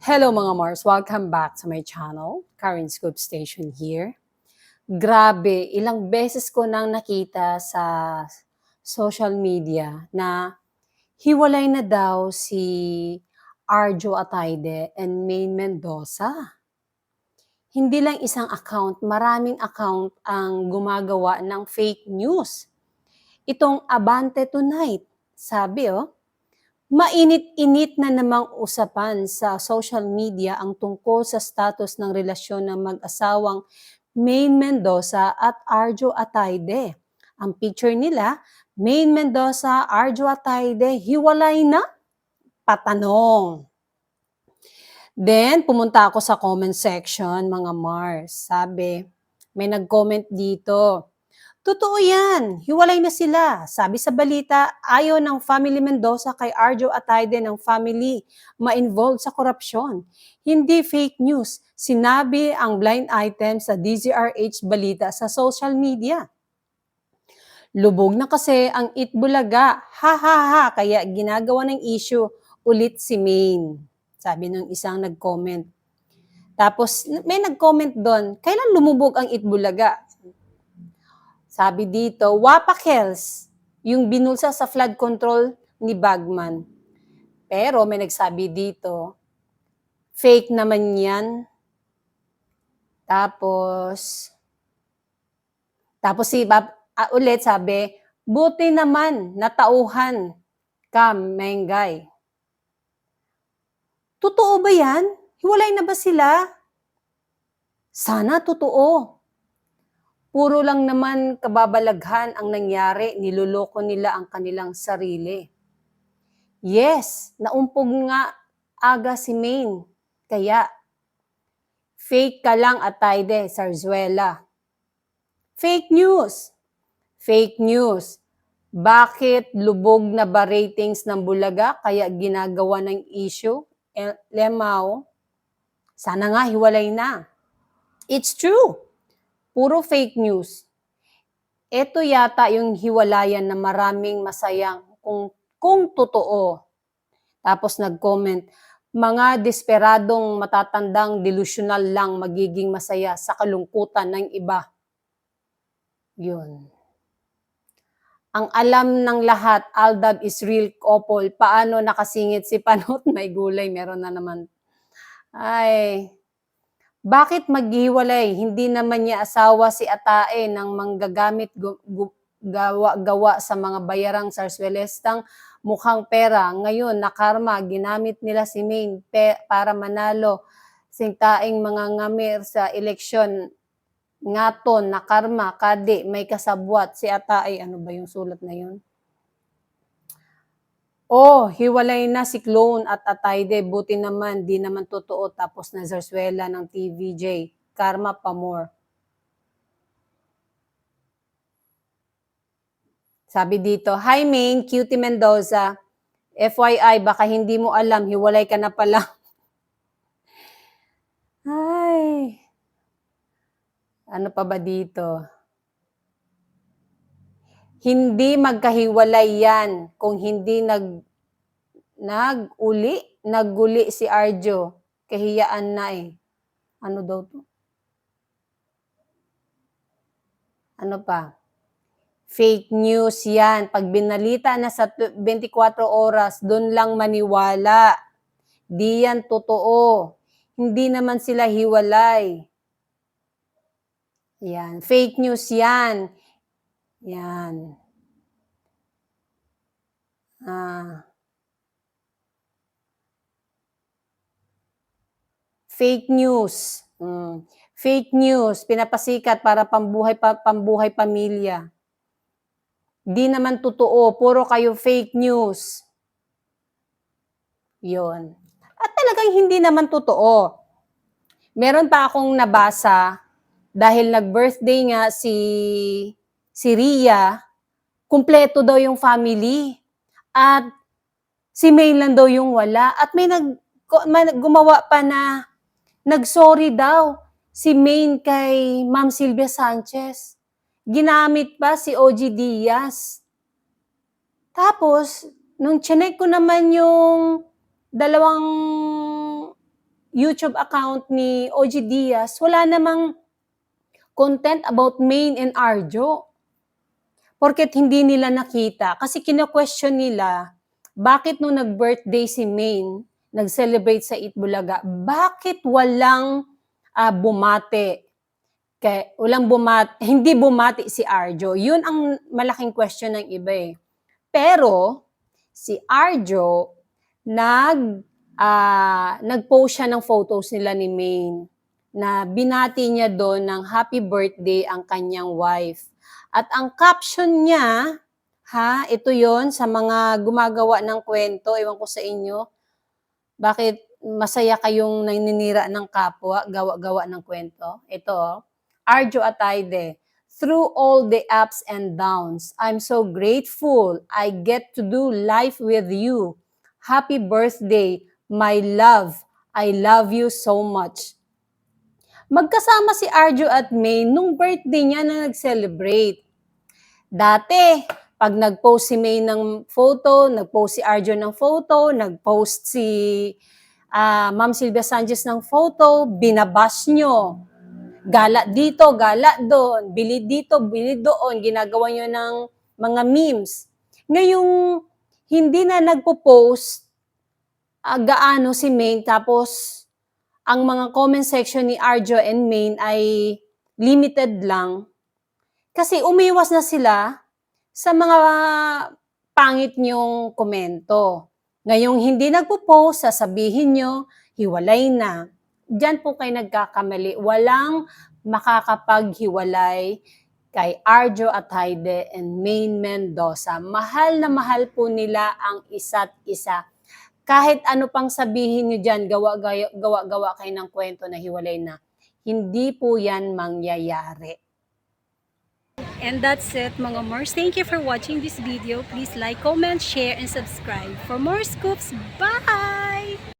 Hello mga Mars, welcome back to my channel, Karen Scoop Station here. Grabe, ilang beses ko nang nakita sa social media na hiwalay na daw si Arjo Ataide and Maine Mendoza. Hindi lang isang account, maraming account ang gumagawa ng fake news. Itong Abante Tonight, sabi mainit-init na namang usapan sa social media ang tungkol sa status ng relasyon ng mag-asawang Maine Mendoza at Arjo Ataide. Ang picture nila, Maine Mendoza, Arjo Ataide, hiwalay na? Patanong. Then, pumunta ako sa comment section, mga Mars. Sabi, may nag-comment dito. Totoo yan, hiwalay na sila. Sabi sa balita, ayaw ng family Mendoza kay Arjo Ataide ng family ma-involved sa korupsyon. Hindi fake news. Sinabi ang blind item sa DZRH balita sa social media. Lubog na kasi ang Itbulaga. Ha ha ha, kaya ginagawa ng issue ulit si Maine. Sabi ng isang nag-comment. Tapos may nag-comment doon, kailan lumubog ang Itbulaga? Sabi dito, Wapakels, yung binulsa sa flood control ni Bagman. Pero may nagsabi dito, fake naman yan. Tapos ulit sabi, buti naman natauhan ka, Mengay. Totoo ba yan? Hiwalay na ba sila? Sana totoo. Puro lang naman kababalaghan ang nangyari, niloloko nila ang kanilang sarili. Yes, naumpog nga aga si Maine. Kaya, fake ka lang Ataide, Zarzuela. Fake news. Fake news. Bakit lubog na ba ratings ng Bulaga kaya ginagawa ng issue? Lemao, sana nga hiwalay na. It's true. Puro fake news. Ito yata yung hiwalayan na maraming masayang kung totoo. Tapos nag-comment, mga desperadong matatandang delusional lang magiging masaya sa kalungkutan ng iba. Yun. Ang alam ng lahat, Aldab is real couple. Paano nakasingit si Panot? May gulay, meron na naman. Ay, bakit maghiwalay? Hindi naman niya asawa si Atae ng manggagamit gawa sa mga bayarang Zarzuelestang mukhang pera. Ngayon, nakarma, ginamit nila si Maine para manalo singtaing mga ngamir sa eleksyon. Ngaton, nakarma, kadi, may kasabwat si Atae. Ano ba yung sulat na yun? Oh, hiwalay na si Clone at Ataide. Buti naman, di naman totoo. Tapos na Zarzuela ng TVJ. Karma pa more. Sabi dito, Hi Maine, Cutie Mendoza. FYI, baka hindi mo alam, hiwalay ka na pala. Ay, ano pa ba dito? Hindi magkahiwalay yan kung hindi nagguli si Arjo. Kahiyaan na eh. Ano daw to? Ano pa? Fake news yan. Pag binalita na sa 24 oras, doon lang maniwala. Di yan totoo. Hindi naman sila hiwalay. Yan. Fake news yan. Yan. Fake news. Fake news. Pinapasikat para pambuhay pamilya. Di naman totoo. Puro kayo fake news. Yon. At talagang hindi naman totoo. Meron pa akong nabasa dahil nag-birthday nga si Ria, kumpleto daw yung family. At si Maine lang daw yung wala. At may gumawa pa na nag-sorry daw si Maine kay Ma'am Sylvia Sanchez. Ginamit pa si OG Diaz. Tapos, nung chinek ko naman yung dalawang YouTube account ni OG Diaz, wala namang content about Maine and Arjo. Porket hindi nila nakita. Kasi kino-question nila, bakit nung nag-birthday si Maine, nag-celebrate sa Itbulaga, bakit walang bumate? Hindi bumati si Arjo. Yun ang malaking question ng iba eh. Pero, si Arjo, nag-post siya ng photos nila ni Maine na binati niya doon ng happy birthday ang kanyang wife. At ang caption niya, ito yon sa mga gumagawa ng kwento, ewan ko sa inyo, bakit masaya kayong naninira ng kapwa, gawa-gawa ng kwento? Ito, Arjo Atayde, through all the ups and downs, I'm so grateful I get to do life with you. Happy birthday, my love. I love you so much. Magkasama si Arjo at May nung birthday niya na nag-celebrate. Dati, pag nag-post si May ng photo, nag-post si Arjo ng photo, nag-post si Ma'am Silvia Sanchez ng photo, binabash nyo. Gala dito, gala doon, bili dito, bili doon, ginagawa nyo ng mga memes. Ngayong hindi na nagpo-post gaano si Maine, tapos ang mga comment section ni Arjo and Maine ay limited lang. Kasi umiwas na sila sa mga pangit nyong komento. Ngayong hindi nagpo-post, sasabihin nyo, hiwalay na. Diyan po kayo nagkakamali. Walang makakapaghiwalay kay Arjo Atayde and Maine Mendoza. Mahal na mahal po nila ang isa't isa. Kahit ano pang sabihin nyo dyan, gawa-gawa kayo ng kwento na hiwalay na. Hindi po yan mangyayari. And that's it, mga Mars. Thank you for watching this video. Please like, comment, share, and subscribe for more scoops. Bye!